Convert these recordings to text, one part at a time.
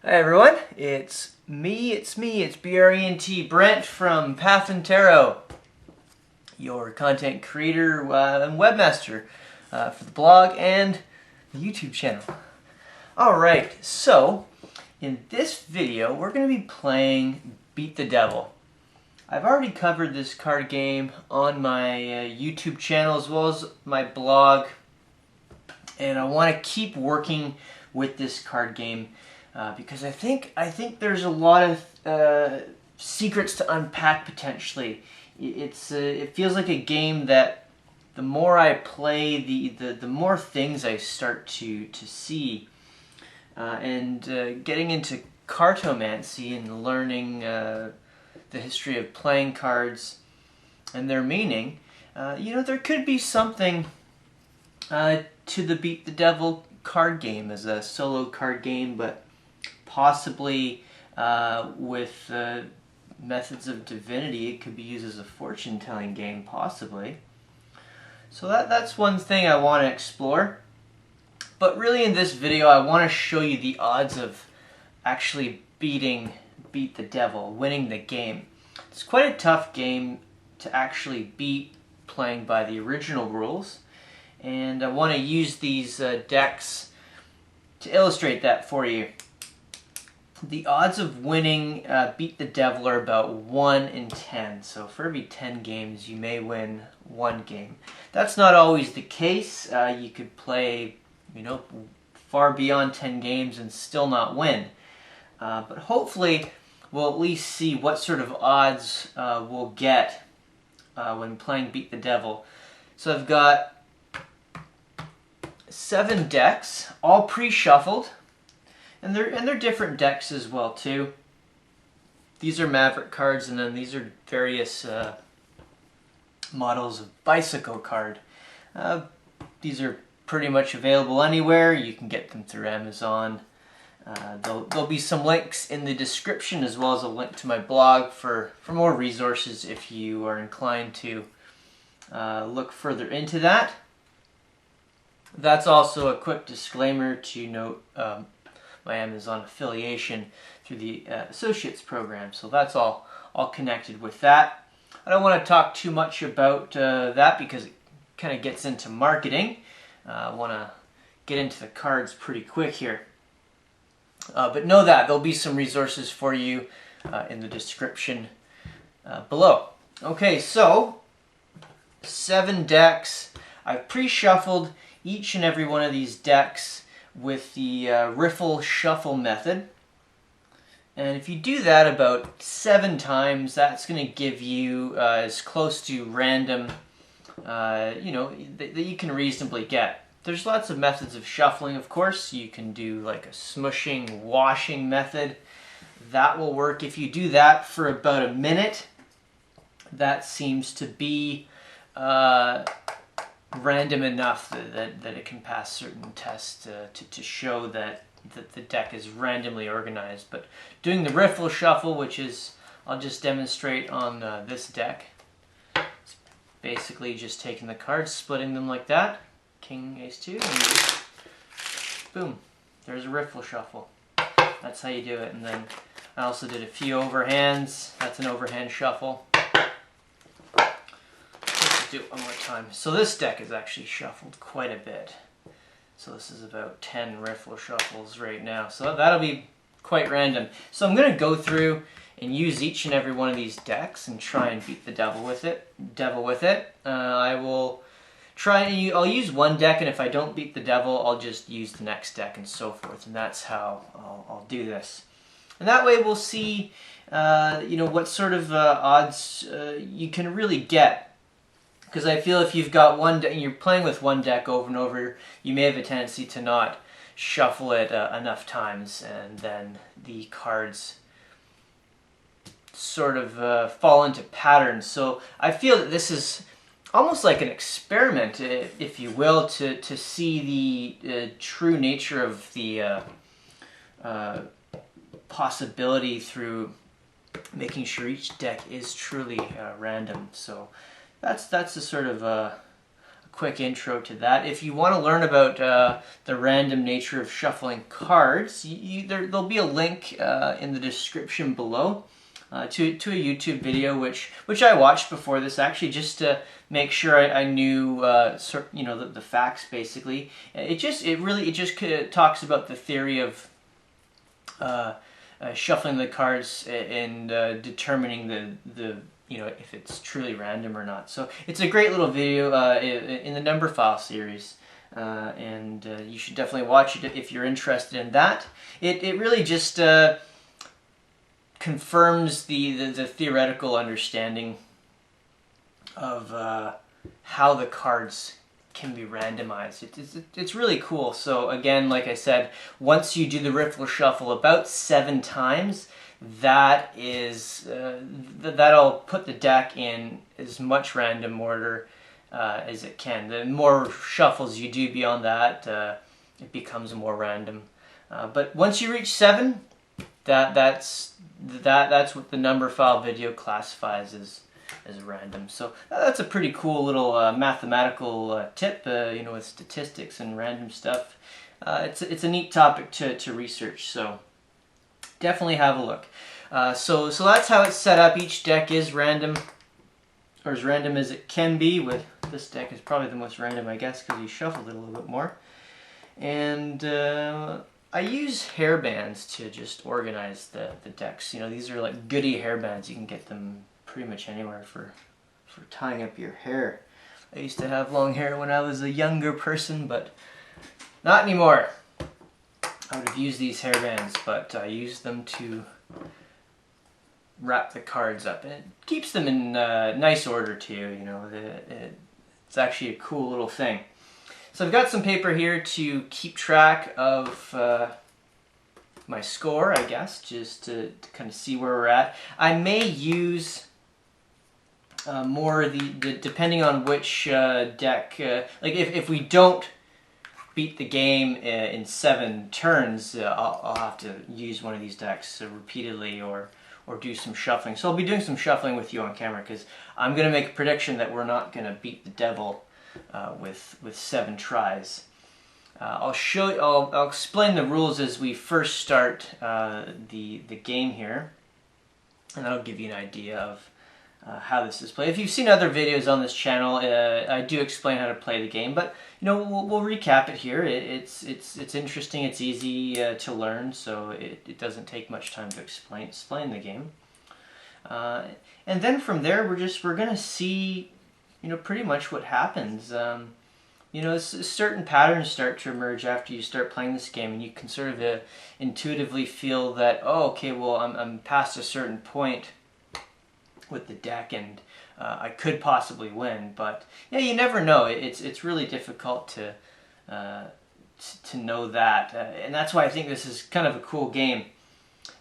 Hi everyone, it's Brent from PathandTarot, your content creator and webmaster for the blog and the YouTube channel. Alright, so in this video we're going to be playing Beat the Devil. I've already covered this card game on my YouTube channel as well as my blog, and I want to keep working with this card game because I think there's a lot of secrets to unpack potentially. It feels like a game that the more I play, the more things I start to see, and getting into cartomancy and learning the history of playing cards and their meaning. There could be something to the Beat the Devil card game as a solo card game, but possibly with methods of divinity, it could be used as a fortune-telling game, possibly. So that's one thing I want to explore. But really in this video, I want to show you the odds of actually Beat the Devil, winning the game. It's quite a tough game to actually beat playing by the original rules, and I want to use these decks to illustrate that for you. The odds of winning Beat the Devil are about 1 in 10. So for every 10 games, you may win 1 game. That's not always the case. You could play, far beyond 10 games and still not win. But hopefully, we'll at least see what sort of odds we'll get when playing Beat the Devil. So I've got 7 decks, all pre-shuffled. And they're different decks as well too. These are Maverick cards, and then these are various models of bicycle card. These are pretty much available anywhere. You can get them through Amazon. There'll be some links in the description as well as a link to my blog for more resources if you are inclined to look further into that. That's also a quick disclaimer to note my Amazon affiliation through the Associates program. So that's all connected with that. I don't want to talk too much about that because it kind of gets into marketing. I want to get into the cards pretty quick here. But know that there'll be some resources for you in the description below. Okay, so 7 decks. I've pre-shuffled each and every one of these decks with the Riffle shuffle method. And if you do that about 7 times, that's going to give you as close to random, that you can reasonably get. There's lots of methods of shuffling, of course. You can do like a smushing, washing method. That will work. If you do that for about a minute, that seems to be random enough that it can pass certain tests to show that the deck is randomly organized. But doing the Riffle shuffle, which is, I'll just demonstrate on this deck. It's basically just taking the cards, splitting them like that. King, Ace 2, and just, boom, there's a Riffle shuffle. That's how you do it. And then I also did a few overhands. That's an overhand shuffle. Do it one more time. So this deck is actually shuffled quite a bit. So this is about 10 Riffle shuffles right now. So that'll be quite random. So I'm going to go through and use each and every one of these decks and try and beat the devil with it. I will try and I'll use one deck, and if I don't beat the devil, I'll just use the next deck and so forth. And that's how I'll do this. And that way we'll see, what sort of odds you can really get. Because I feel if you've got one deck, you're playing with one deck over and over, you may have a tendency to not shuffle it enough times, and then the cards sort of fall into patterns. So I feel that this is almost like an experiment, if you will, to see the true nature of the possibility through making sure each deck is truly random. So that's a sort of a quick intro to that. If you want to learn about the random nature of shuffling cards, there'll be a link in the description below to a YouTube video which I watched before this, actually, just to make sure I knew the facts basically. It just talks about the theory of shuffling the cards and determining the if it's truly random or not. So it's a great little video in the number file series, and you should definitely watch it if you're interested in that. It really just confirms the theoretical understanding of how the cards can be randomized. It's really cool. So again, like I said, once you do the Riffle shuffle about 7 times, that'll put the deck in as much random order as it can. The more shuffles you do beyond that, it becomes more random. But once you reach 7, that's what the number file video classifies as random. So that's a pretty cool little mathematical tip, with statistics and random stuff. It's a neat topic to research, so definitely have a look. So that's how it's set up. Each deck is random, or as random as it can be. With this deck is probably the most random, I guess, because you shuffled it a little bit more. And I use hairbands to just organize the decks. These are like goodie hairbands. You can get them pretty much anywhere for tying up your hair. I used to have long hair when I was a younger person, but not anymore. I would have used these hairbands, but I used them to wrap the cards up, and it keeps them in nice order too. It's actually a cool little thing. So I've got some paper here to keep track of my score, I guess, just to kind of see where we're at. I may use more depending on which deck, like if we don't beat the game in 7 turns, I'll have to use one of these decks repeatedly or do some shuffling. So I'll be doing some shuffling with you on camera, because I'm going to make a prediction that we're not going to beat the devil with 7 tries. I'll explain the rules as we first start the game here, and that'll give you an idea of how this is played. If you've seen other videos on this channel, I do explain how to play the game, but we'll recap it here. It's interesting. It's easy to learn, so it doesn't take much time to explain the game. And then from there, we're gonna see pretty much what happens. Certain patterns start to emerge after you start playing this game, and you can sort of intuitively feel that, oh, okay, well, I'm past a certain point with the deck, and I could possibly win. But yeah, you never know. It's really difficult to know that, and that's why I think this is kind of a cool game,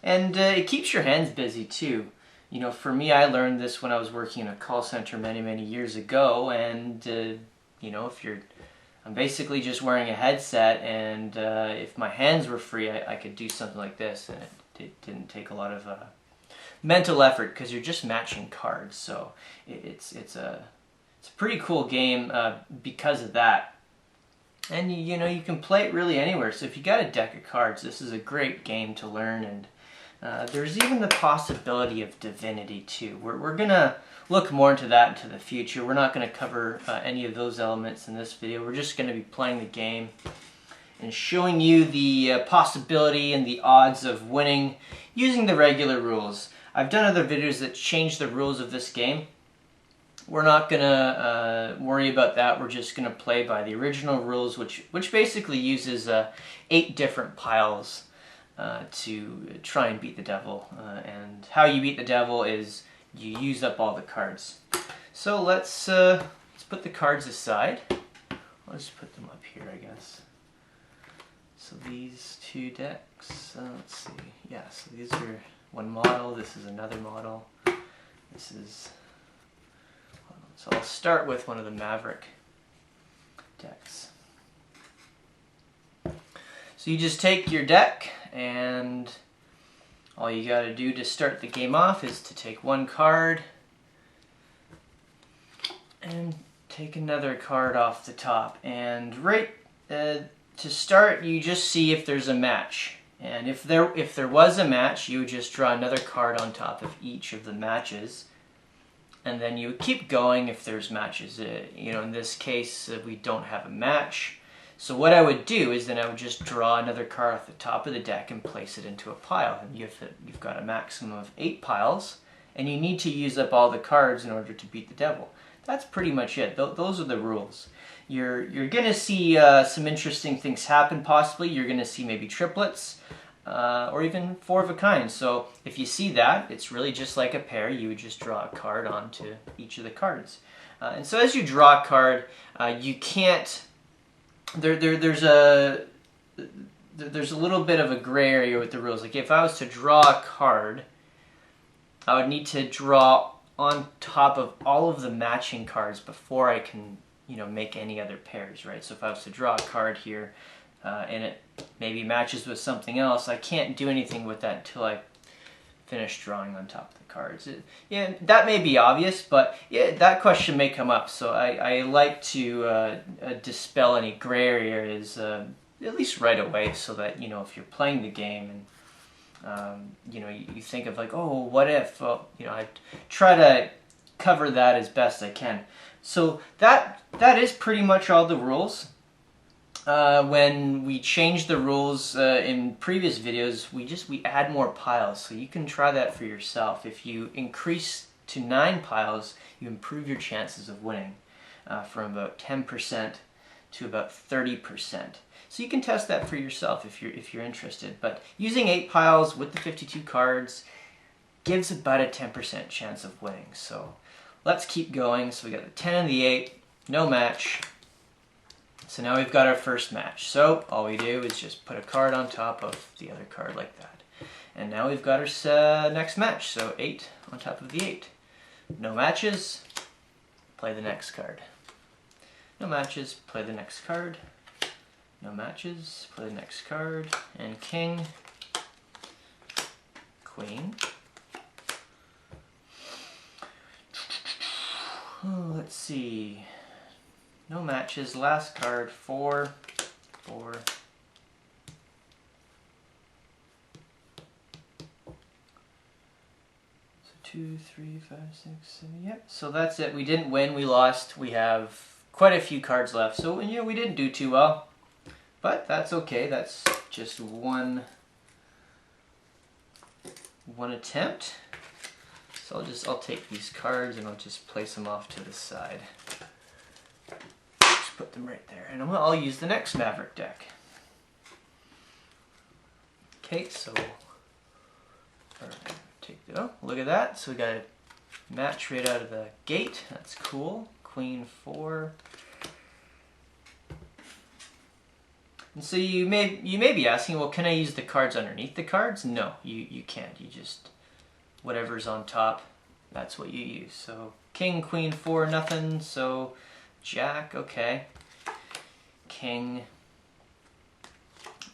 and it keeps your hands busy too. For me, I learned this when I was working in a call center many years ago, and I'm basically just wearing a headset, and if my hands were free, I could do something like this, and it didn't take a lot of mental effort, because you're just matching cards. So it's a pretty cool game because of that. And you can play it really anywhere. So if you got a deck of cards, this is a great game to learn. And there's even the possibility of divinity too. We're gonna look more into that into the future. We're not gonna cover any of those elements in this video. We're just gonna be playing the game and showing you the possibility and the odds of winning using the regular rules. I've done other videos that change the rules of this game. We're not gonna worry about that. We're just gonna play by the original rules, which basically uses 8 different piles to try and beat the devil. And how you beat the devil is you use up all the cards. So let's put the cards aside. I'll just put them up here, I guess. So these 2 decks. Let's see. Yeah. So these are one model. This is another model. This is. So I'll start with one of the Maverick decks. So you just take your deck, and all you got to do to start the game off is to take one card and take another card off the top, and to start, you just see if there's a match. And if there was a match, you would just draw another card on top of each of the matches, and then you would keep going if there's matches. You know, in this case, we don't have a match. So what I would do is then I would just draw another card off the top of the deck and place it into a pile. And you've got a maximum of 8 piles, and you need to use up all the cards in order to beat the devil. That's pretty much it. Those are the rules. You're going to see some interesting things happen, possibly. You're going to see maybe triplets, or even 4 of a kind. So if you see that, it's really just like a pair. You would just draw a card onto each of the cards. And so as you draw a card, you can't... There's a little bit of a gray area with the rules. Like if I was to draw a card, I would need to draw on top of all of the matching cards before I can, you know, make any other pairs, right? So if I was to draw a card here, and it maybe matches with something else, I can't do anything with that until I finish drawing on top of the cards. Yeah, that may be obvious, but yeah, that question may come up. So I like to dispel any gray areas at least right away, so that, you know, if you're playing the game and you know, you think of like, oh, what if? Well, you know, I try to cover that as best I can. So that is pretty much all the rules. When we change the rules in previous videos, we add more piles, so you can try that for yourself. If you increase to 9 piles, you improve your chances of winning from about 10% to about 30%. So you can test that for yourself if you're interested. But using 8 piles with the 52 cards gives about a 10% chance of winning. So let's keep going. So we got the 10 and the 8, no match. So now we've got our first match. So all we do is just put a card on top of the other card like that. And now we've got our next match. So 8 on top of the 8. No matches, play the next card. No matches, play the next card. No matches, play the next card. And king, queen. Oh, let's see. No matches, last card, 4, 4. So 2, 3, 5, 6, 7, yep. So that's it. We didn't win, we lost. We have quite a few cards left. So, you know, we didn't do too well. But that's okay. That's just one attempt. So I'll take these cards and I'll just place them off to the side. Just put them right there. And I'll use the next Maverick deck. Okay, so look at that. So we got a match right out of the gate. That's cool. Queen 4. And so you may be asking, well, can I use the cards underneath the cards? No, you can't. You just, whatever's on top, that's what you use. So king, queen, 4, nothing. So jack, okay. King.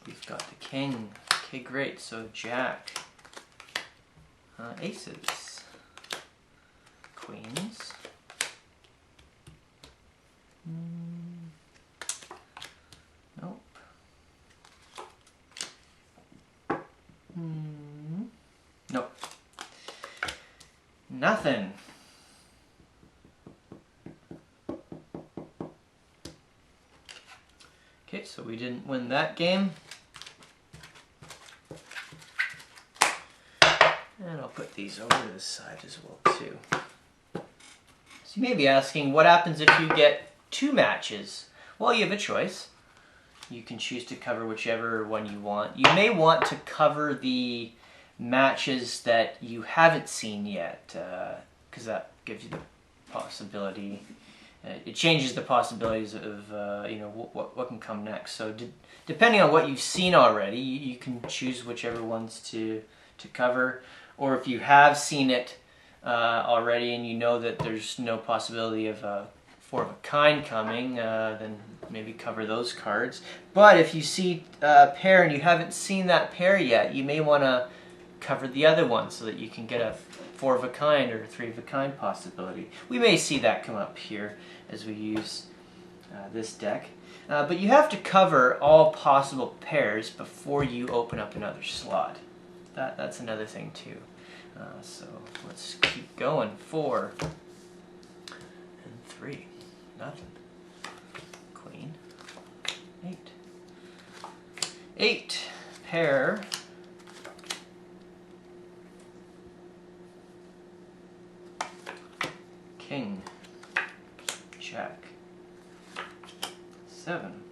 We've got the king. Okay, great. So jack. Aces. Queens. Nope. Nope. Nothing. Okay, so we didn't win that game. And I'll put these over to the side as well too. So you may be asking, what happens if you get 2 matches? Well, you have a choice. You can choose to cover whichever one you want. You may want to cover the matches that you haven't seen yet, because that gives you the possibility. It changes the possibilities of you know, what can come next. So depending on what you've seen already, you can choose whichever ones to cover. Or if you have seen it already and you know that there's no possibility of 4 of a kind coming, then maybe cover those cards. But if you see a pair and you haven't seen that pair yet, you may want to cover the other one so that you can get a 4 of a kind or 3 of a kind possibility. We may see that come up here as we use this deck. But you have to cover all possible pairs before you open up another slot. That's another thing too. So let's keep going. 4 and 3. Nothing. Queen. 8. 8. Pair. King. Jack. 7.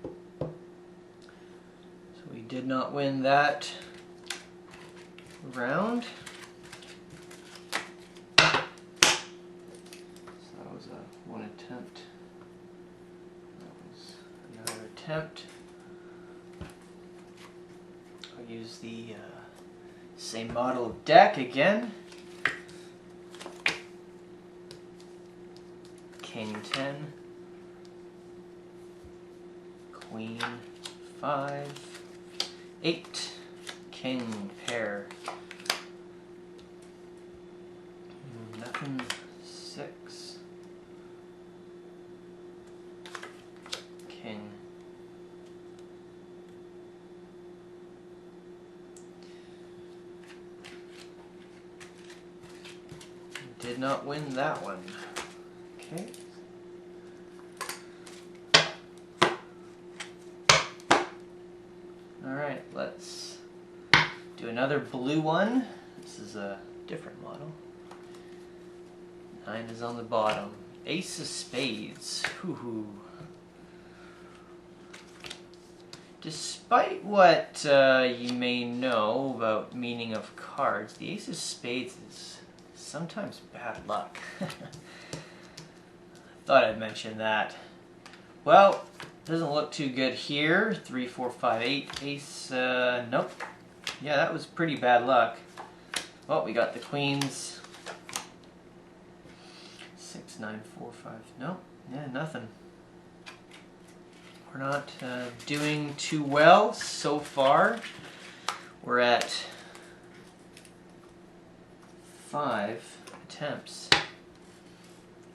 So we did not win that round. So that was one attempt. That was another attempt. I'll use the same model of deck again. King 10, Queen 5, 8, King pair, nothing, 6, King, did not win that one. Okay. Alright, let's do another blue one. This is a different model. 9 is on the bottom. Ace of spades. Hoo-hoo. Despite what you may know about meaning of cards, the ace of spades is sometimes bad luck. Thought I'd mention that. Well, doesn't look too good here. 3, 4, 5, 8. Ace, nope. Yeah, that was pretty bad luck. Well, we got the queens. 6, 9, 4, 5. Nope. Yeah, nothing. We're not doing too well so far. We're at 5 attempts.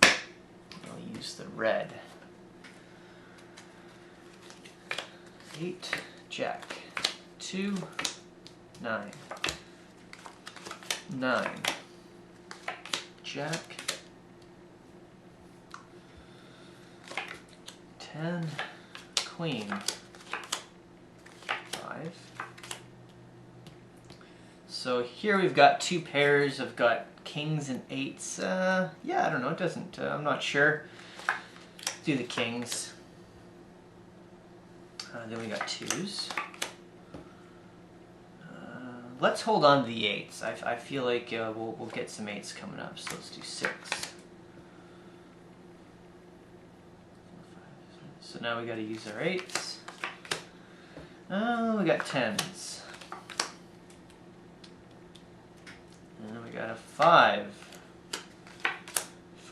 I'll use the red. 8, Jack, 2, 9, 9, Jack, 10, Queen, 5. So here we've got 2 pairs. I've got kings and 8s. Yeah, I don't know. It doesn't. I'm not sure. Do the kings. Then we got 2s. Let's hold on to the 8s. I feel like we'll get some 8s coming up. So let's do 6. So now we got to use our 8s. We got 10s. And then we got a 5.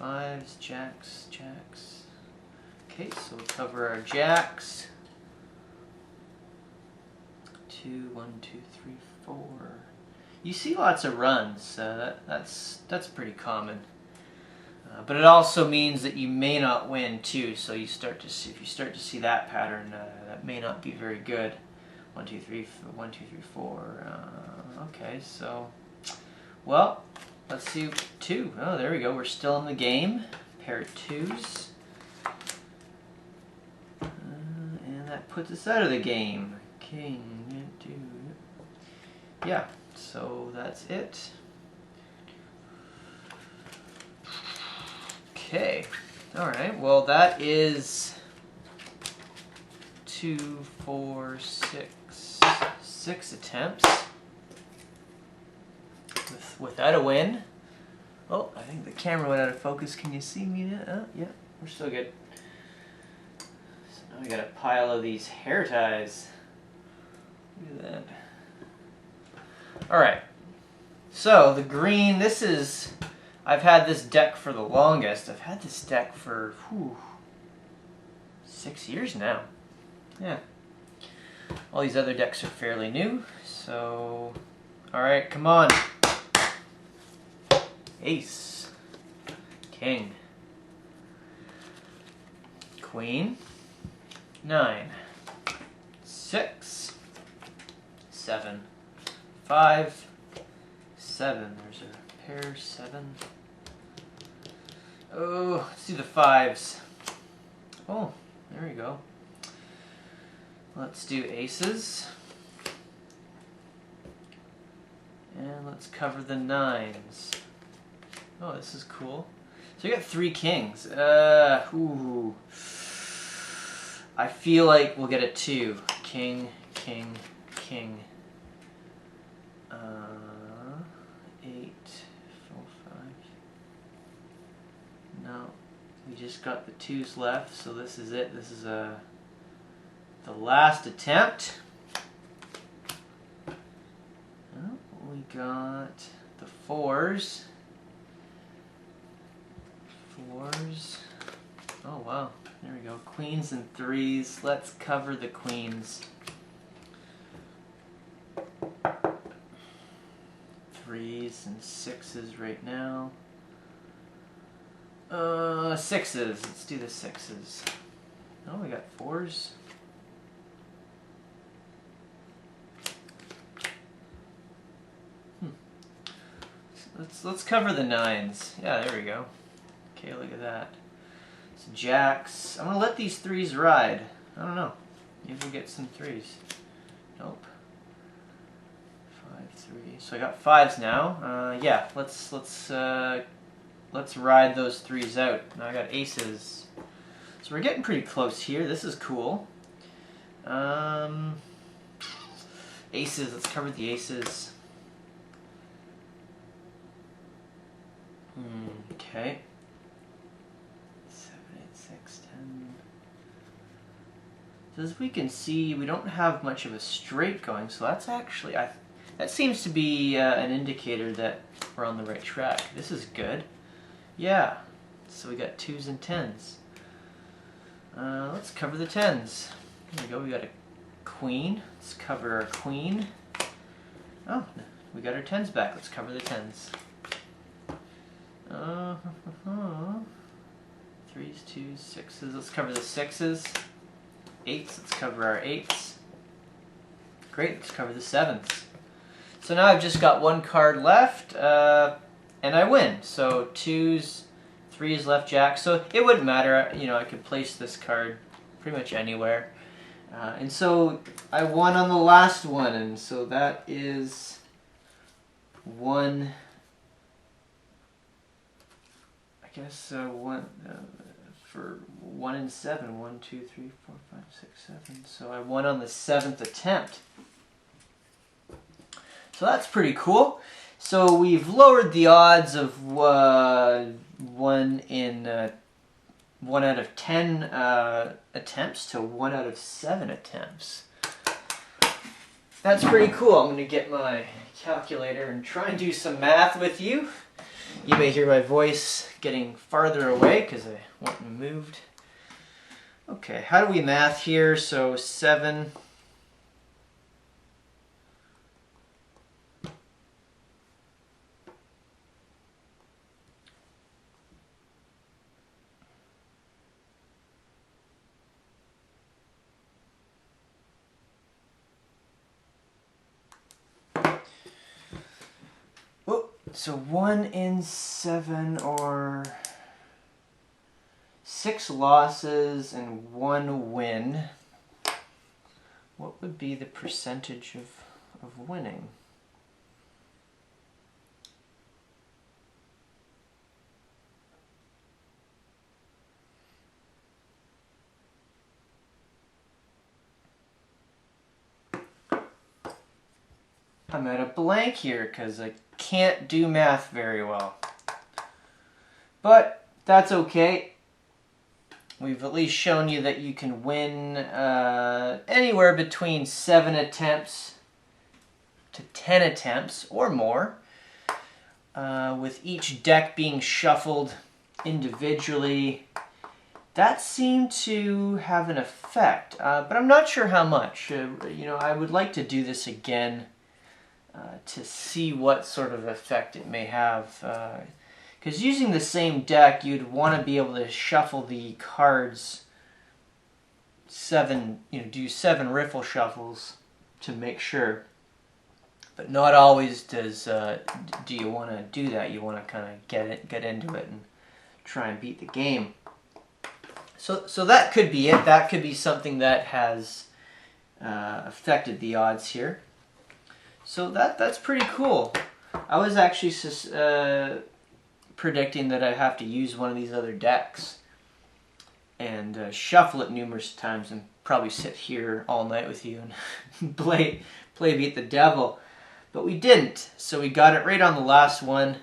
5s, jacks, jacks. Okay, so we'll cover our jacks. 2, 1, 2, 3, 4. You see lots of runs. That's pretty common. But it also means that you may not win too. So you start to see, if you start to see that pattern, that may not be very good. 1, 2, 3, 1, 2, 3, 4. Okay, so well, let's see. 2. Oh, there we go. We're still in the game. Pair of 2s, and that puts us out of the game. King, 2. Yeah, so that's it. Okay, alright, well that is 2, 4, 6 attempts without a win. Oh, I think the camera went out of focus. Can you see me now? Yeah, we're still good. So now we got a pile of these hair ties. Look at that. Alright, so the green, this is, I've had this deck for the longest. I've had this deck for 6 years now. Yeah. All these other decks are fairly new, so All right, come on. Ace, king, queen, 9, 6, 7, 5, 7. There's a pair, 7. Oh, let's do the 5s. Oh, there we go. Let's do aces. And let's cover the 9s. Oh, this is cool. So we got 3 kings. Ooh. I feel like we'll get a 2. King, king, king. 8, 4, 5. No, we just got the 2s left, so this is it. This is the last attempt. Oh, we got the 4s. 4s. Oh wow, there we go. Queens and 3s. Let's cover the queens. 3s and 6s right now. 6s. Let's do the 6s. Oh, we got 4s. Let's cover the 9s. Yeah, there we go. Okay, look at that. So jacks. I'm gonna let these 3s ride. I don't know. Maybe we'll get some 3s. Nope. 5, 3. So I got 5s now. Yeah, let's ride those 3s out. Now I got aces. So we're getting pretty close here. This is cool. Aces. Let's cover the aces. Okay. 7, 8, 6, 10. So as we can see, we don't have much of a straight going, so that's actually, that seems to be an indicator that we're on the right track. This is good. Yeah. So we got 2s and 10s. Let's cover the 10s. There we go. We got a queen. Let's cover our queen. Oh, we got our 10s back. Let's cover the 10s. 3s, 2s, 6s. Let's cover the 6s. 8s. Let's cover our 8s. Great. Let's cover the 7s. So now I've just got 1 card left, and I win. So 2s, 3s left, jack. So it wouldn't matter. You know, I could place this card pretty much anywhere. And so I won on the last one, and so that is 1. I guess for 1 and 7. 1, 2, 3, 4, 5, 6, 7. So I won on the 7th attempt. So that's pretty cool. So we've lowered the odds of 1 out of 10 attempts to 1 out of 7 attempts. That's pretty cool. I'm going to get my calculator and try and do some math with you. You may hear my voice getting farther away because I want it moved. Okay, how do we math here? So 7. So 1 in 7, or 6 losses and 1 win. What would be the percentage of winning? I'm at a blank here because I can't do math very well. But that's okay. We've at least shown you that you can win anywhere between 7 attempts to 10 attempts or more, with each deck being shuffled individually. That seemed to have an effect, but I'm not sure how much. You know, I would like to do this again. to see what sort of effect it may have. Because using the same deck, you'd want to be able to shuffle the cards do 7 riffle shuffles to make sure. But not always do you want to do that. You want to kind of get into it and try and beat the game. So that could be it. That could be something that has affected the odds here. So that's pretty cool. I was actually predicting that I'd have to use one of these other decks and shuffle it numerous times and probably sit here all night with you and play Beat the Devil. But we didn't, so we got it right on the last one.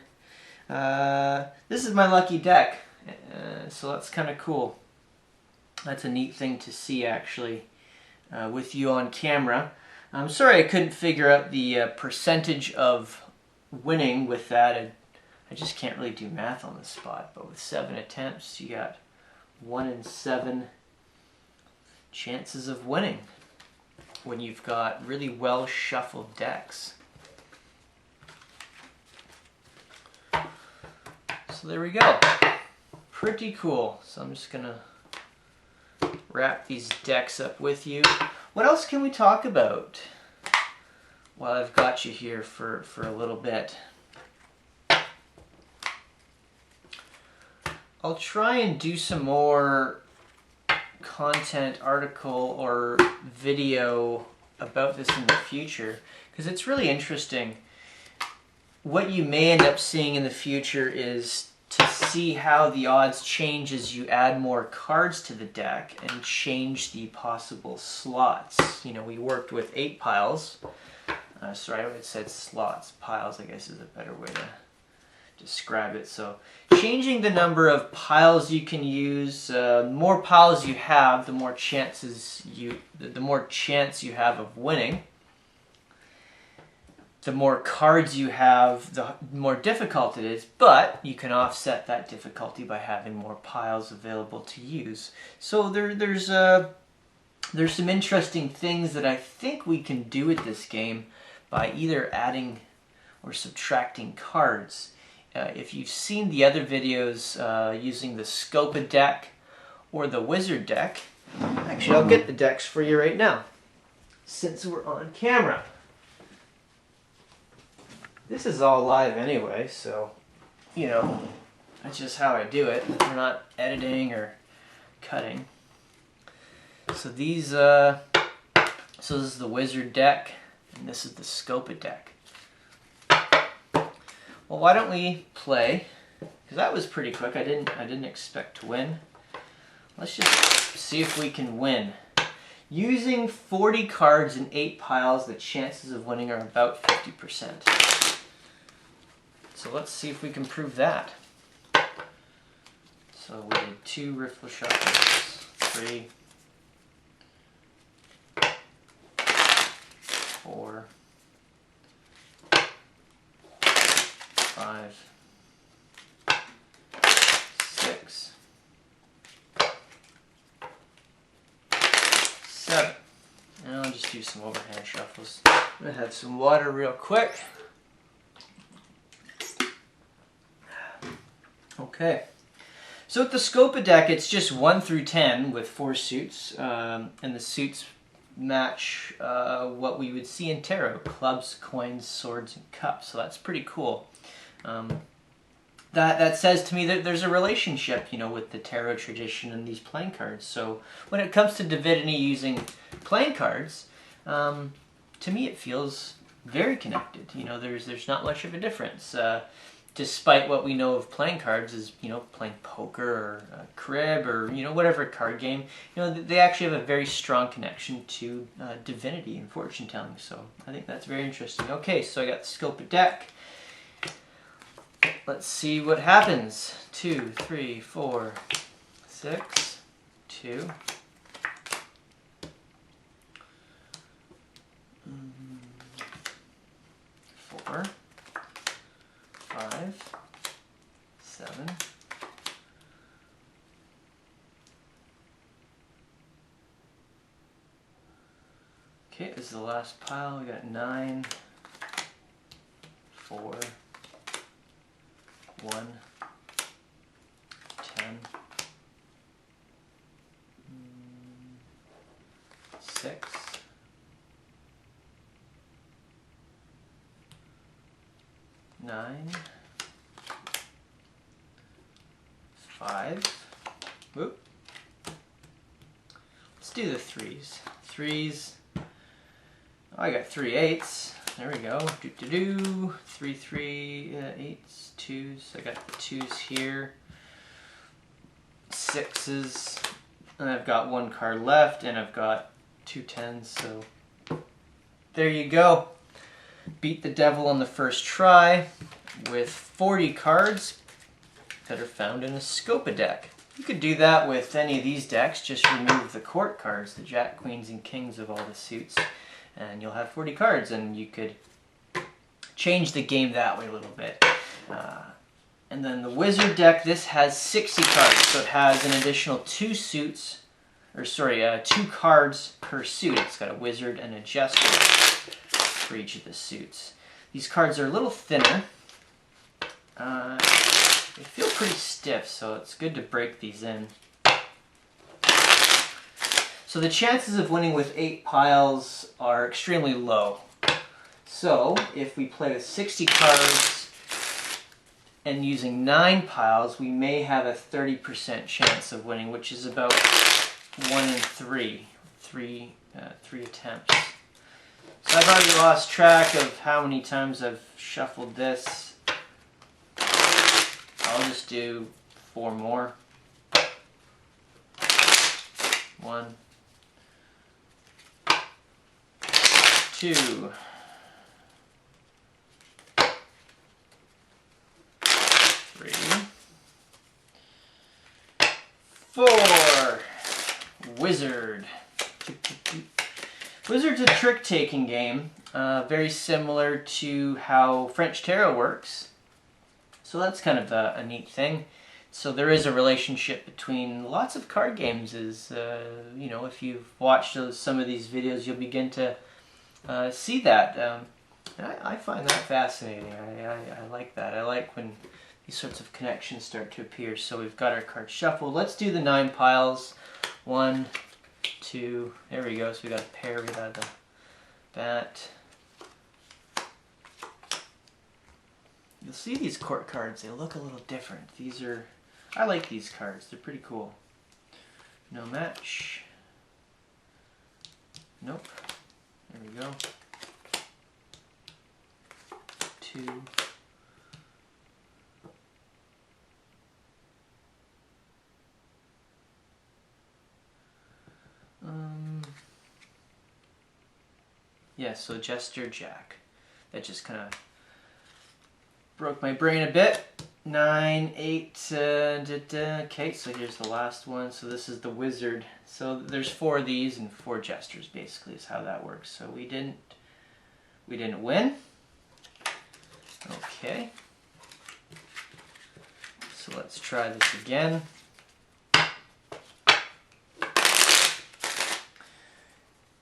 This is my lucky deck, so that's kind of cool. That's a neat thing to see, actually, with you on camera. I'm sorry I couldn't figure out the percentage of winning with that. I just can't really do math on the spot, but with 7 attempts, you got 1 in 7 chances of winning when you've got really well shuffled decks. So there we go. Pretty cool. So I'm just gonna wrap these decks up with you. What else can we talk about while I've got you here for a little bit? I'll try and do some more content, article, or video about this in the future, because it's really interesting. What you may end up seeing in the future is to see how the odds change as you add more cards to the deck and change the possible slots. You know, we worked with 8 piles. Sorry, I would said slots. Piles, I guess, is a better way to describe it. So changing the number of piles you can use, the more piles you have, the more chance you have of winning. The more cards you have, the more difficult it is, but you can offset that difficulty by having more piles available to use. So there's some interesting things that I think we can do with this game by either adding or subtracting cards. If you've seen the other videos using the Scopa deck or the Wizard deck, actually I'll get the decks for you right now, since we're on camera. This is all live anyway, so, you know, that's just how I do it. We're not editing or cutting. So this is the Wizard deck, and this is the Scopa deck. Well, why don't we play? Because that was pretty quick. I didn't expect to win. Let's just see if we can win. Using 40 cards in 8 piles, the chances of winning are about 50%. So let's see if we can prove that. So we did 2 riffle shuffles, 3, 4, 5, 6, 7. And I'll just do some overhand shuffles. I'm going to have some water real quick. Okay. So with the Scopa deck, it's just 1 through 10 with 4 suits. And the suits match what we would see in tarot: clubs, coins, swords, and cups. So that's pretty cool. That says to me that there's a relationship, you know, with the tarot tradition and these playing cards. So when it comes to divinity using playing cards, to me it feels very connected. You know, there's not much of a difference. Despite what we know of playing cards is, you know, playing poker or crib or, you know, whatever card game, you know, they actually have a very strong connection to divinity and fortune telling. So I think that's very interesting. Okay, so I got the Scopa deck. Let's see what happens. 2, 3, 4, 6, 2. 4, 5, 7. Okay, this is the last pile. We got 9, 4, 1, 10, 6, 9, 5. Whoop. Let's do the 3s. 3s. Oh, I got 3 8s. There we go. 3 8s, 2s. I got the 2s here. 6s. And I've got 1 card left, and I've got 2 10s. So there you go. Beat the devil on the first try with 40 cards that are found in a Scopa deck. You could do that with any of these decks. Just remove the court cards, the jack, queens, and kings of all the suits, and you'll have 40 cards, and you could change the game that way a little bit. And then the wizard deck, this has 60 cards, so it has an additional 2 suits, or sorry, 2 cards per suit. It's got a wizard and a jester for each of the suits. These cards are a little thinner. They feel pretty stiff, so it's good to break these in. So the chances of winning with 8 piles are extremely low. So if we play with 60 cards and using 9 piles, we may have a 30% chance of winning, which is about 1 in 3 attempts. So I've already lost track of how many times I've shuffled this. I'll just do 4 more. 1, 2, 3, 4. Wizard. Wizard's a trick-taking game, very similar to how French Tarot works. So that's kind of a neat thing. So there is a relationship between lots of card games. You know, if you've watched some of these videos, you'll begin to see that. I find that fascinating. I like that. I like when these sorts of connections start to appear. So we've got our cards shuffled. Let's do the 9 piles. 1, 2, there we go. So we got a pair right out of the bat. You'll see these court cards, they look a little different. I like these cards, they're pretty cool. No match. Nope. There we go. 2. Yeah, so Jester, Jack. That just kind of broke my brain a bit. 9, 8, okay, so here's the last one. So this is the wizard. So there's 4 of these and 4 jesters, basically, is how that works. So we didn't win. Okay. So let's try this again.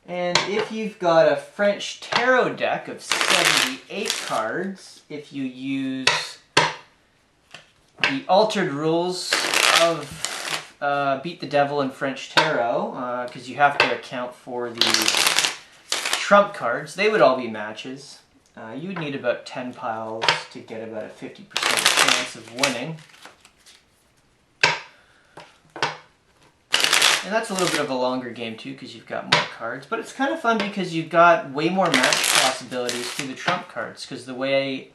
And if you've got a French Tarot deck of 78 cards, if you use the altered rules of Beat the Devil in French Tarot, because you have to account for the trump cards, they would all be matches. You would need about 10 piles to get about a 50% chance of winning. And that's a little bit of a longer game too, because you've got more cards. But it's kind of fun because you've got way more match possibilities through the trump cards, because the way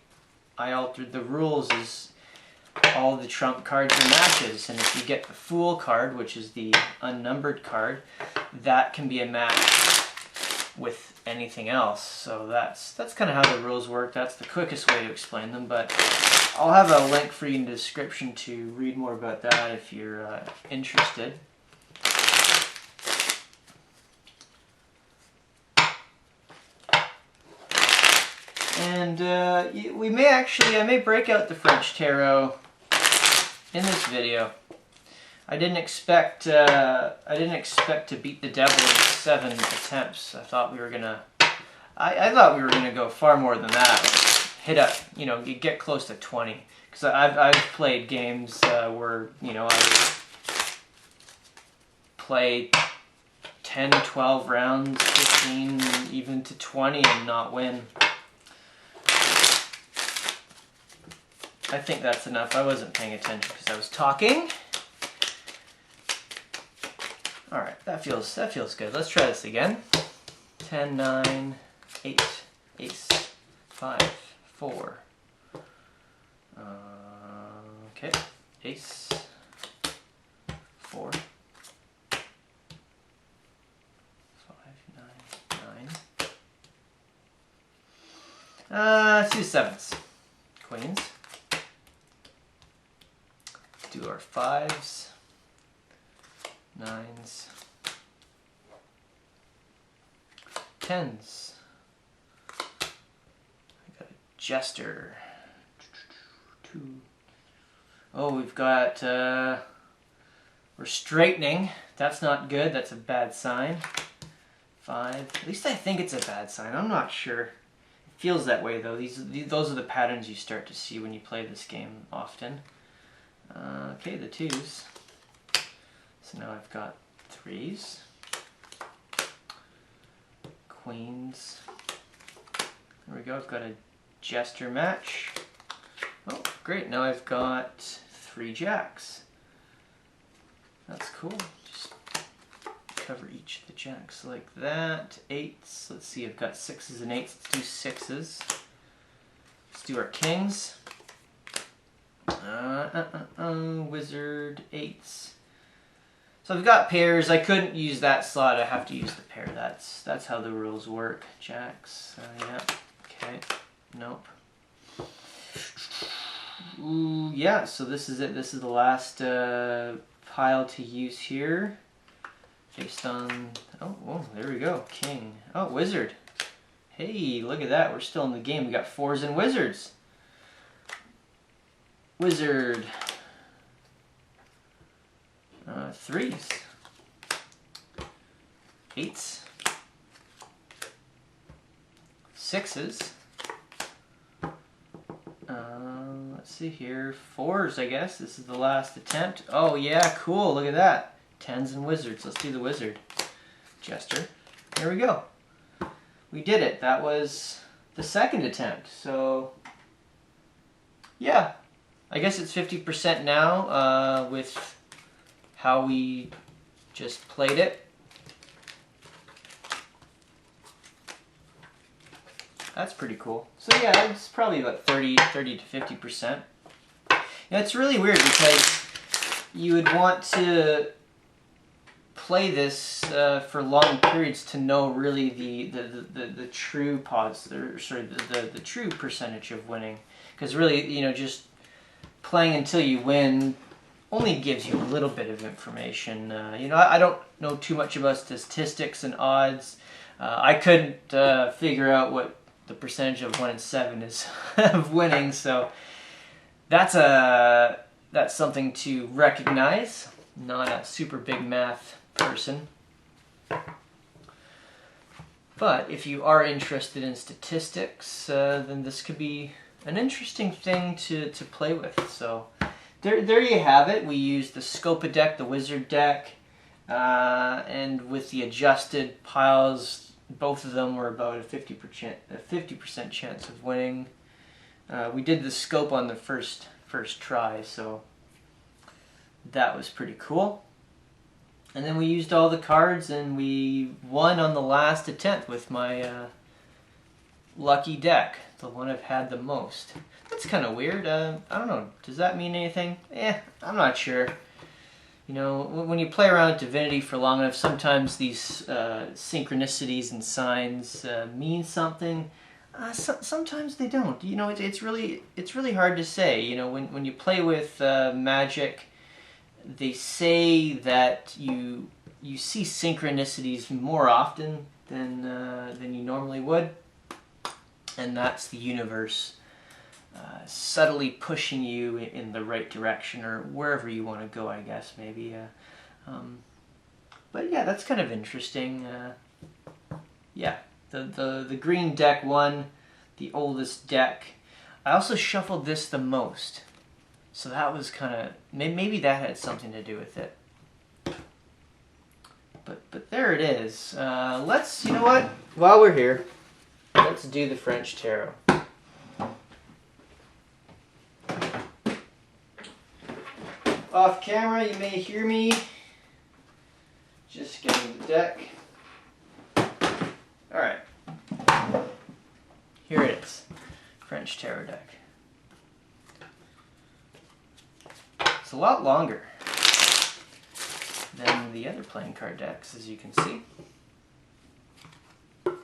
I altered the rules is all the trump cards are matches. And if you get the Fool card, which is the unnumbered card, that can be a match with anything else. So that's kind of how the rules work. That's the quickest way to explain them. But I'll have a link for you in the description to read more about that if you're interested. And I may break out the French Tarot in this video. I didn't expect to beat the devil in 7 attempts. I thought we were gonna go far more than that. Like hit up, you know, you get close to 20. Because I've played games where, you know, I would play 10, 12 rounds, 15, even to 20 and not win. I think that's enough. I wasn't paying attention because I was talking. All right, that feels good. Let's try this again. 10, 9, 8, ace, 5, 4. Okay, ace, 4, 5, 9, 9. Let's do sevens. Queens. Do our 5s, 9s, 10s. I got a jester. 2. Oh, we've got, we're straightening. That's not good. That's a bad sign. 5. At least I think it's a bad sign. I'm not sure. It feels that way though. Those are the patterns you start to see when you play this game often. Okay, the 2s. So now I've got 3s. Queens. There we go. I've got a jester match. Oh, great. Now I've got 3 jacks. That's cool. Just cover each of the jacks like that. 8s. Let's see. I've got 6s and 8s. Let's do 6s. Let's do our kings. Wizard, 8s. So I've got pairs. I couldn't use that slot. I have to use the pair. That's how the rules work. Jacks. Yeah. Okay. Nope. Ooh, yeah. So this is it. This is the last pile to use here. Based on. Oh, whoa, there we go. King. Oh, wizard. Hey, look at that. We're still in the game. We got 4s and wizards. Wizard. 3s. 8s. 6s. Let's see here. 4s, I guess. This is the last attempt. Oh, yeah, cool. Look at that. 10s and wizards. Let's do the wizard. Jester. There we go. We did it. That was the second attempt. So, yeah. I guess it's 50% now with how we just played it. That's pretty cool. So yeah, it's probably about 30 to 50%. Now, it's really weird because you would want to play this for long periods to know really the true odds, or sorry, the true percentage of winning. Because really, you know, just playing until you win only gives you a little bit of information. You know, I don't know too much about statistics and odds. I couldn't figure out what the percentage of 1 in 7 is of winning, so that's something to recognize. Not a super big math person. But if you are interested in statistics, then this could be an interesting thing to play with. So there you have it. We used the Scopa deck, the Wizard deck, and with the adjusted piles, both of them were about a 50% chance of winning. We did the scope on the first try, so that was pretty cool. And then we used all the cards, and we won on the last attempt with my lucky deck, the one I've had the most. That's kind of weird. I don't know. Does that mean anything? I'm not sure. You know, when you play around with Divinity for long enough, sometimes these synchronicities and signs mean something. Sometimes they don't. You know, it's really hard to say. You know, when you play with Magic, they say that you see synchronicities more often than you normally would, and that's the universe subtly pushing you in the right direction, or wherever you want to go, I guess, maybe. But yeah, that's kind of interesting. Yeah, the green deck won, the oldest deck. I also shuffled this the most. So that was kind of, maybe that had something to do with it. But there it is. Let's, you know what? While we're here, let's do the French Tarot. Off camera, you may hear me just getting the deck. Alright. Here it is. French Tarot deck. It's a lot longer than the other playing card decks, as you can see. So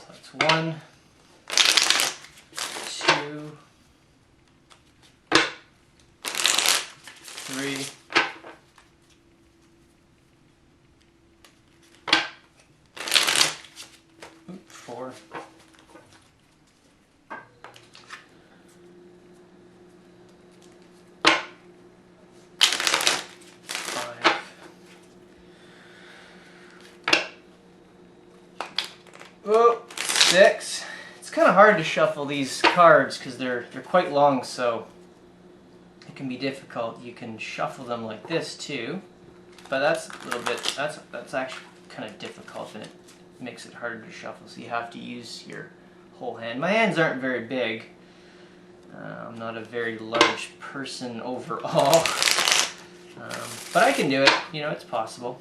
that's 1, 2, 3, 4, 5, 6. It's kind of hard to shuffle these cards because they're quite long, so it can be difficult. You can shuffle them like this too, but that's a little bit, that's actually kind of difficult, and it makes it harder to shuffle, so you have to use your whole hand. My hands aren't very big. I'm not a very large person overall, but I can do it. You know, it's possible.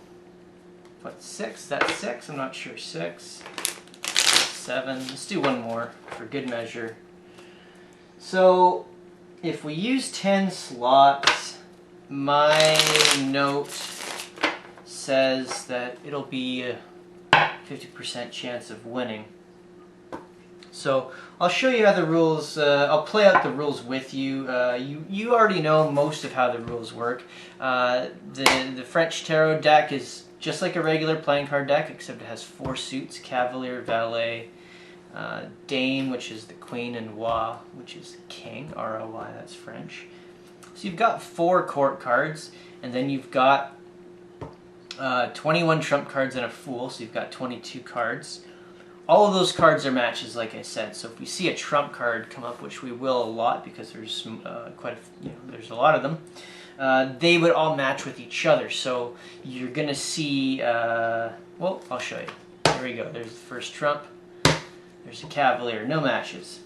What, 6? That's 6? I'm not sure. 6, 7. Let's do one more for good measure. So if we use 10 slots, my note says that it'll be a 50% chance of winning. So I'll show you how the rules, I'll play out the rules with you. You already know most of how the rules work. The French Tarot deck is just like a regular playing card deck, except it has 4 suits: Cavalier, Valet, Dame, which is the Queen, and Roi, which is King, R-O-Y, that's French. So you've got 4 court cards, and then you've got 21 trump cards and a Fool, so you've got 22 cards. All of those cards are matches, like I said. So if we see a trump card come up, which we will a lot because there's there's a lot of them, they would all match with each other. So you're gonna see. Well, I'll show you. There we go. There's the first trump. There's a Cavalier. No matches.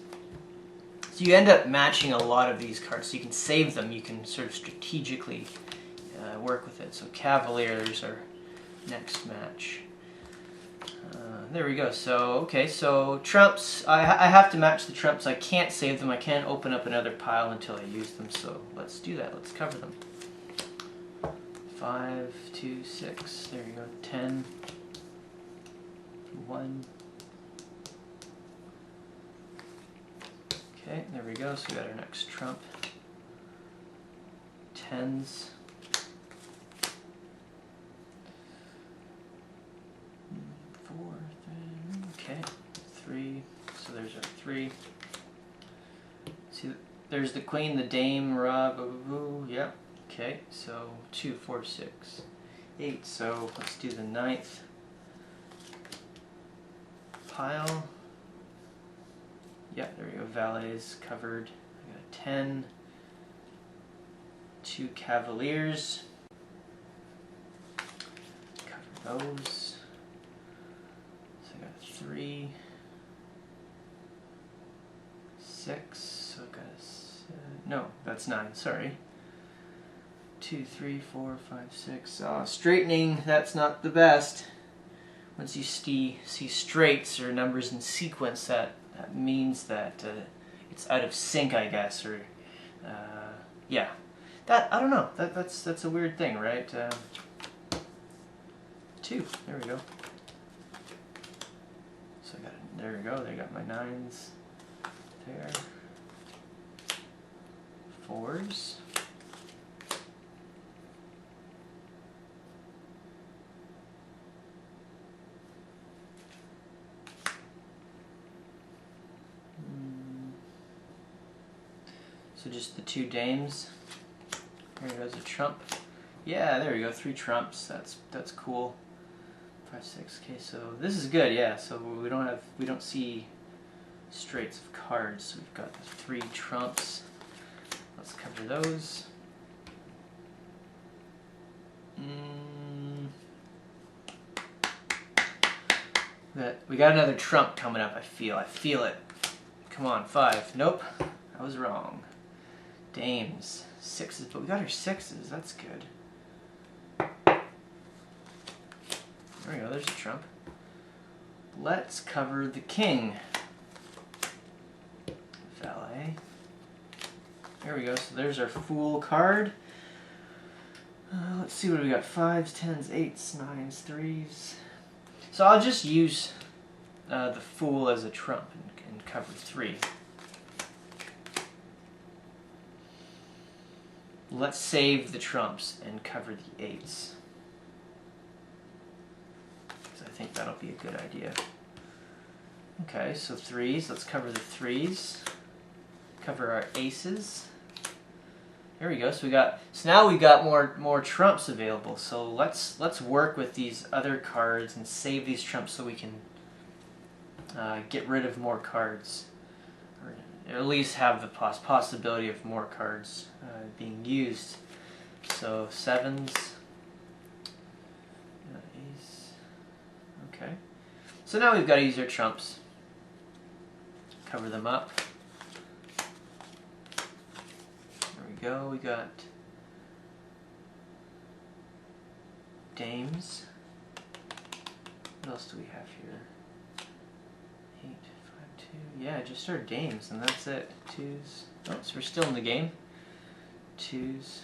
So you end up matching a lot of these cards. So you can save them. You can sort of strategically work with it. So Cavalier, there's our next match. There we go. So, okay, so trumps, I have to match the trumps. I can't save them. I can't open up another pile until I use them. So let's do that. Let's cover them. 5, 2, 6. There you go. 10, 1. Okay, there we go. So we got our next trump. 10s. 4, okay, 3, so there's our 3. See, there's the Queen, the Dame, Rah, boo, boo, boo. Yeah, okay, so 2, 4, 6, 8, so let's do the 9th pile. Yeah, there we go, Valet is covered. I got a 10, 2 Cavaliers, cover those. 3, 6, so I've got a, no, that's 9, sorry. 2, 3, 4, 5, 6. Straightening, that's not the best. Once you see straights or numbers in sequence, that means that it's out of sync, I guess, or yeah. That, I don't know, that's a weird thing, right? 2, there we go. So I got, there we go, they got my 9s there. 4s. So just the 2 dames. There goes a trump. Yeah, there we go, 3 trumps. That's cool. 5, 6. Okay, so this is good. Yeah. So we don't see straights of cards. So we've got the 3 trumps. Let's cover those. We got another trump coming up, I feel it. Come on, 5. Nope, I was wrong. Dames, 6s, but we got our 6s, that's good. There we go, there's a trump. Let's cover the king. Valet. There we go, so there's our fool card. Let's see what we got, 5s, 10s, 8s, 9s, 3s. So I'll just use the fool as a trump and cover 3. Let's save the trumps and cover the 8s. Because I think that'll be a good idea. Okay, so 3s. Let's cover the 3s. Cover our aces. There we go. So now we got more trumps available. So let's work with these other cards and save these trumps so we can get rid of more cards, or at least have the possibility of more cards being used. So 7s, ace. Okay. So now we've got to use our trumps. Cover them up. Go. We got dames. What else do we have here? 8, 5, 2. Yeah, just our dames, and that's it. 2s. Oh, so we're still in the game. 2s.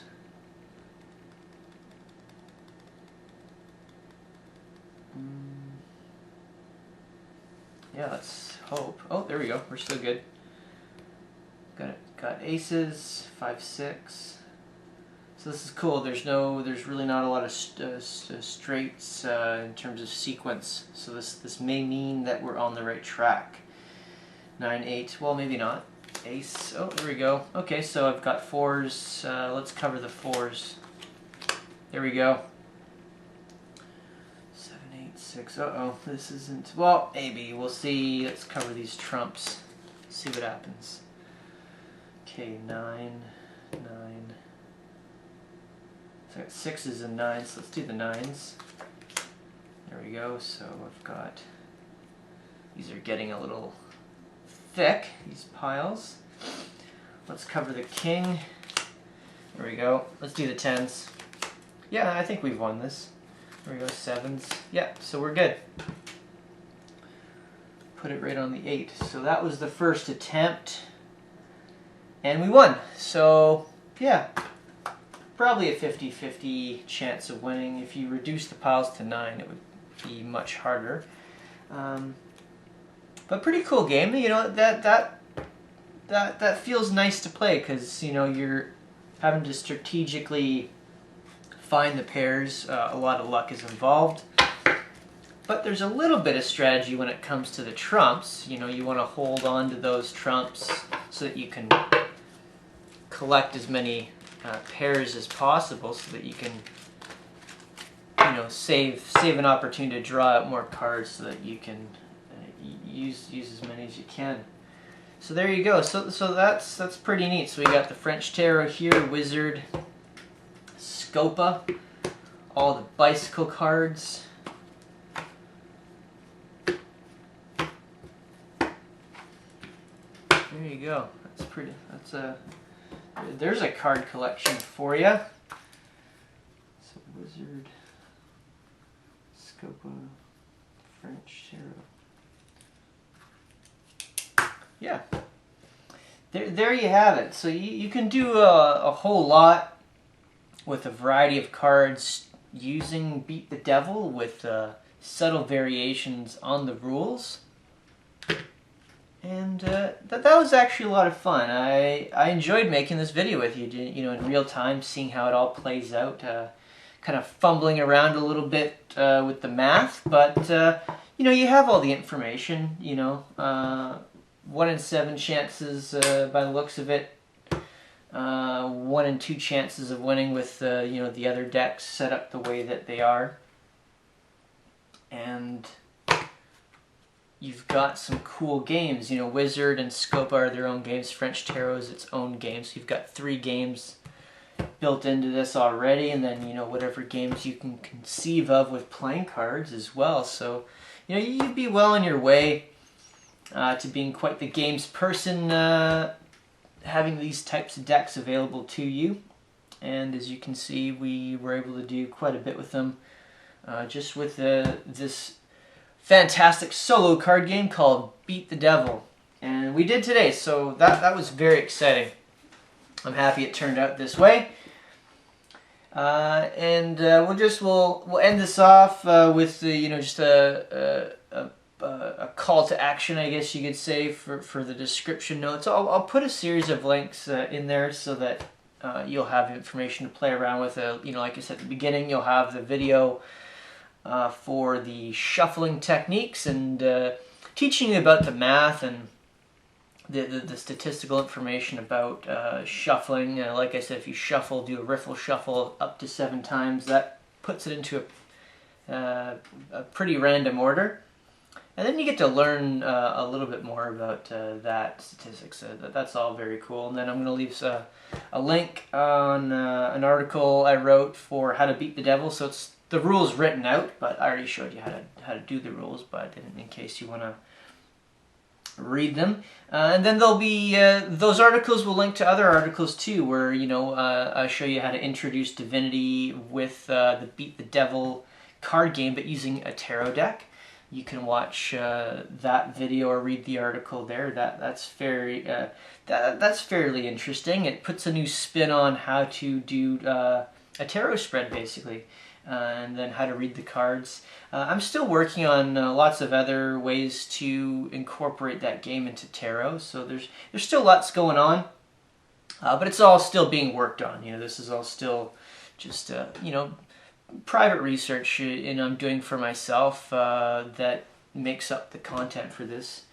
Yeah, let's hope. Oh, there we go. We're still good. Got aces, 5, 6. So this is cool. There's really not a lot of straights in terms of sequence. So this may mean that we're on the right track. 9, 8. Well, maybe not. Ace. Oh, there we go. Okay, so I've got 4s. Let's cover the 4s. There we go. 7, 8, 6. Uh-oh, this isn't. Well, maybe. We'll see. Let's cover these trumps. See what happens. Okay, 9, 9. So I got 6s and 9s, so let's do the 9s. There we go, so I've got, these are getting a little thick, these piles. Let's cover the king. There we go. Let's do the 10s. Yeah, I think we've won this. There we go, 7s. Yeah, so we're good. Put it right on the 8. So that was the first attempt. And we won. So, yeah, probably a 50-50 chance of winning. If you reduce the piles to 9, it would be much harder. But pretty cool game. You know, that feels nice to play because, you know, you're having to strategically find the pairs. A lot of luck is involved. But there's a little bit of strategy when it comes to the trumps. You know, you want to hold on to those trumps so that you can collect as many pairs as possible, so that you can, you know, save an opportunity to draw out more cards, so that you can use as many as you can. So there you go. So that's pretty neat. So we got the French Tarot here, Wizard, Scopa, all the bicycle cards. There you go. That's pretty. There's a card collection for you. So Wizard, Scopa, French Tarot. Yeah. There you have it. So you can do a whole lot with a variety of cards using Beat the Devil with subtle variations on the rules. And that was actually a lot of fun. I enjoyed making this video with you, you know, in real time, seeing how it all plays out. Kind of fumbling around a little bit with the math, but you know, you have all the information. You know, 1 in 7 chances by the looks of it. 1 in 2 chances of winning with you know, the other decks set up the way that they are. And you've got some cool games. You know, Wizard and Scopa are their own games. French Tarot is its own game. So you've got 3 games built into this already, and then, you know, whatever games you can conceive of with playing cards as well. So, you know, you'd be well on your way to being quite the games person, having these types of decks available to you. And as you can see, we were able to do quite a bit with them, just with this fantastic solo card game called Beat the Devil. And we did today, so that was very exciting. I'm happy it turned out this way. And we'll end this off with you know, just a call to action, I guess you could say, for the description notes. I'll put a series of links in there so that you'll have information to play around with. You know, like I said at the beginning, you'll have the video for the shuffling techniques and teaching you about the math and the statistical information about shuffling. Like I said, if you shuffle, do a riffle shuffle up to 7 times, that puts it into a pretty random order. And then you get to learn a little bit more about that statistics. That's all very cool. And then I'm going to leave a link on an article I wrote for how to beat the devil. So it's the rules written out, but I already showed you how to do the rules, but in case you want to read them. And then there'll be those articles will link to other articles too, where, you know, I show you how to introduce Divinity with the Beat the Devil card game, but using a tarot deck. You can watch that video or read the article there. That's fairly interesting. It puts a new spin on how to do a tarot spread, basically, and then how to read the cards. I'm still working on lots of other ways to incorporate that game into tarot. So there's still lots going on, but it's all still being worked on. You know, this is all still just you know, private research, and I'm doing for myself that makes up the content for this.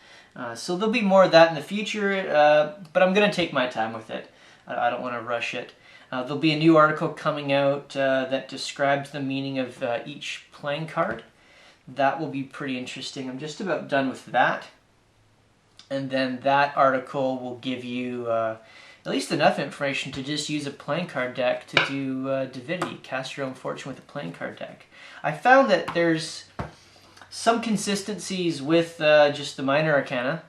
So there'll be more of that in the future, but I'm going to take my time with it. I don't want to rush it. There'll be a new article coming out that describes the meaning of each playing card. That will be pretty interesting. I'm just about done with that. And then that article will give you at least enough information to just use a playing card deck to do Divinity, cast your own fortune with a playing card deck. I found that there's some consistencies with just the minor arcana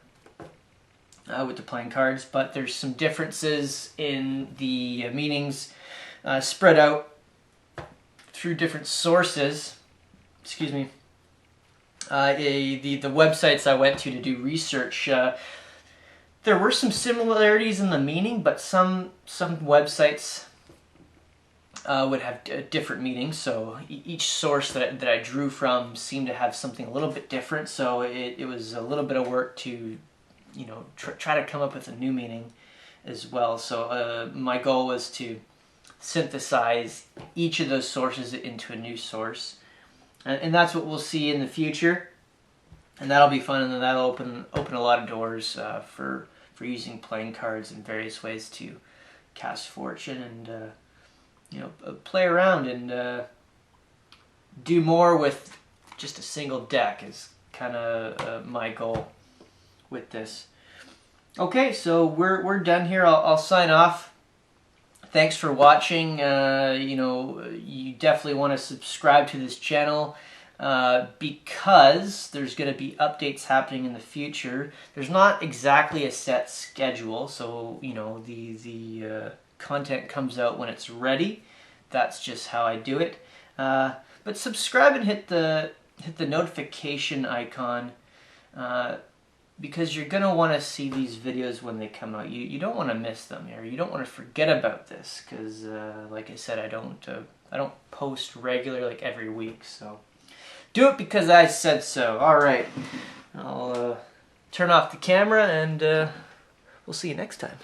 with the playing cards, but there's some differences in the meanings spread out through different sources. Excuse me. The websites I went to do research, there were some similarities in the meaning, but some websites would have different meanings. So each source that I drew from seemed to have something a little bit different. So it was a little bit of work to, you know, try to come up with a new meaning as well. So my goal was to synthesize each of those sources into a new source, and that's what we'll see in the future. And that'll be fun, and then that'll open a lot of doors for using playing cards in various ways to cast fortune and you know, play around and do more with just a single deck is kind of my goal with this. Okay, so we're done here. I'll sign off. Thanks for watching. You know, you definitely want to subscribe to this channel because there's going to be updates happening in the future. There's not exactly a set schedule, so you know, the content comes out when it's ready. That's just how I do it. But subscribe and hit the notification icon because you're going to want to see these videos when they come out. You don't want to miss them, or you don't want to forget about this, because like I said, I don't post regularly, like every week. So do it because I said so. All right, I'll turn off the camera and we'll see you next time.